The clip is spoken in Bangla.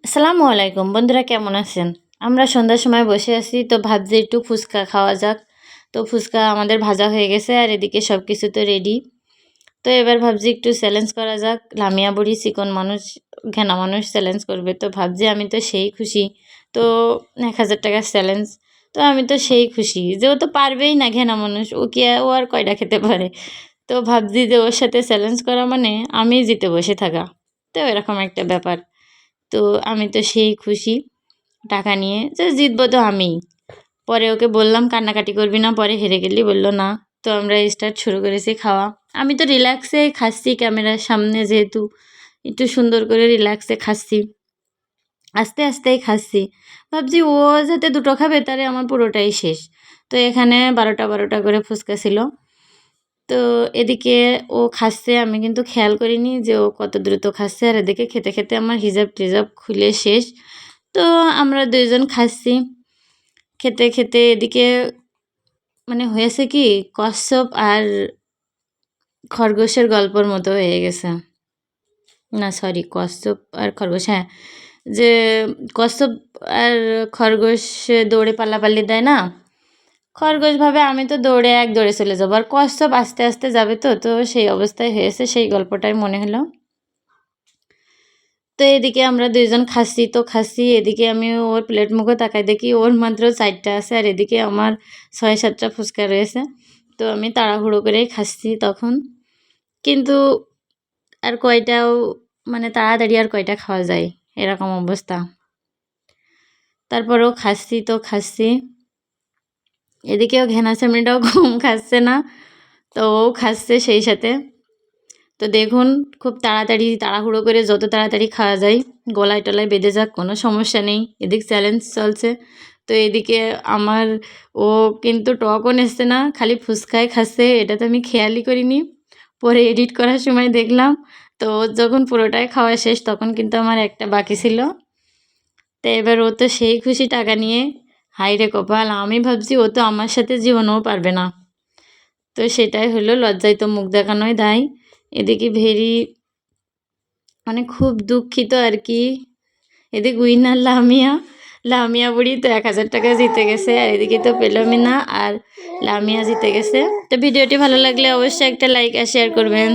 আসসালামু আলাইকুম বন্ধুরা, কেমন আছেন? আমরা সন্ধ্যার সময় বসে আছি, তো ভাবছি একটু ফুচকা খাওয়া যাক। তো ফুচকা আমাদের ভাজা হয়ে গেছে আর এদিকে সব কিছু তো রেডি। তো এবার ভাবছি একটু চ্যালেঞ্জ করা যাক। লামিয়া বুড়ি চিকন মানুষ, ঘেনা মানুষ চ্যালেঞ্জ করবে। তো ভাবছি আমি তো সেই খুশি। তো ১,০০০ টাকার চ্যালেঞ্জ। তো আমি তো সেই খুশি যে ও তো পারবেই না, ঘেনা মানুষ, ও আর কয়টা খেতে পারে। তো ভাবছি যে ওর সাথে চ্যালেঞ্জ করা মানে আমি জিতে বসে থাকা। তো এরকম একটা ব্যাপার। তো আমি তো সেই খুশি টাকা নিয়ে যে জিতবো তো আমিই। পরে ওকে বললাম কান্নাকাটি করবি না, পরে হেরে গেলি, বলল না। তো আমরা স্টার্ট শুরু করেছি খাওয়া। আমি তো রিল্যাক্সে খাচ্ছি, ক্যামেরার সামনে যেহেতু একটু সুন্দর করে রিল্যাক্সে খাচ্ছি, আস্তে আস্তেই খাচ্ছি। ভাবছি ও যাতে দুটো খাবে তারে আমার পুরোটাই শেষ। তো এখানে ১২টা করে ফুচকা ছিল। তো এদিকে ও খাচ্ছে, আমি কিন্তু খেয়াল করিনি যে ও কত দ্রুত খাচ্ছে। আর এদিকে খেতে খেতে আমার হিজাব টিজাব খুলে শেষ। তো আমরা ২ জন খাচ্ছি। খেতে খেতে এদিকে মানে হয়েছে কি, কচ্ছপ আর খরগোশের গল্পর মতো হয়ে গেছে। না সরি, কচ্ছপ আর খরগোশ, হ্যাঁ। যে কচ্ছপ আর খরগোশ দৌড়ে পাল্লাপাল্লি দেয় না? খরগোশ ভাবে আমি তো দৌড়ে চলে যাবো, আর কচ্ছপ আস্তে আস্তে যাবে। তো সেই অবস্থায় হয়েছে, সেই গল্পটাই মনে হলো। তো এদিকে আমরা ২ জন খাচ্ছি তো খাচ্ছি, এদিকে আমি ওর প্লেট মুখে তাকাই দেখি ওর মাত্র ৪টা আছে আর এদিকে আমার ৬-৭টা ফুচকা রয়েছে। তো আমি তাড়াহুড়ো করেই খাচ্ছি তখন। কিন্তু আর কয়টাও, মানে তাড়াতাড়ি আর কয়টা খাওয়া যায়, এরকম অবস্থা। তারপরেও খাচ্ছি তো খাচ্ছি। এদিকেও ঘেনা চামড়িটাও কম খাচ্ছে না, তো ও খাচ্ছে সেই সাথে। তো দেখুন, খুব তাড়াতাড়ি তাড়াহুড়ো করে যত তাড়াতাড়ি খাওয়া যায়, গলায় টলায় বেঁধে যাক, কোনো সমস্যা নেই। এদিক চ্যালেঞ্জ চলছে। তো এদিকে আমার ও কিন্তু টকও নেচ্ছে না, খালি ফুচকাই খাচ্ছে। এটা তো আমি খেয়ালই করিনি, পরে এডিট করার সময় দেখলাম। তো ওর যখন পুরোটাই খাওয়া শেষ তখন কিন্তু আমার একটা বাকি ছিল। তো এবার ও তো সেই খুশি টাকা নিয়ে, হাই রে কপাল, আমি ভাবছি ও তো আমার সাথে জীবনেও পারবে না। তো সেটাই হলো, লজ্জায় তো মুখ দেখানোই দায়। এদিকে মানে খুব দুঃখিত আর কি। এদিকে উইনার লামিয়া বুড়ি তো ১,০০০ টাকা জিতে গেছে, আর এদিকে তো পেলামই না, আর লামিয়া জিতে গেছে। তো ভিডিওটি ভালো লাগলে অবশ্যই একটা লাইক আর শেয়ার করবেন।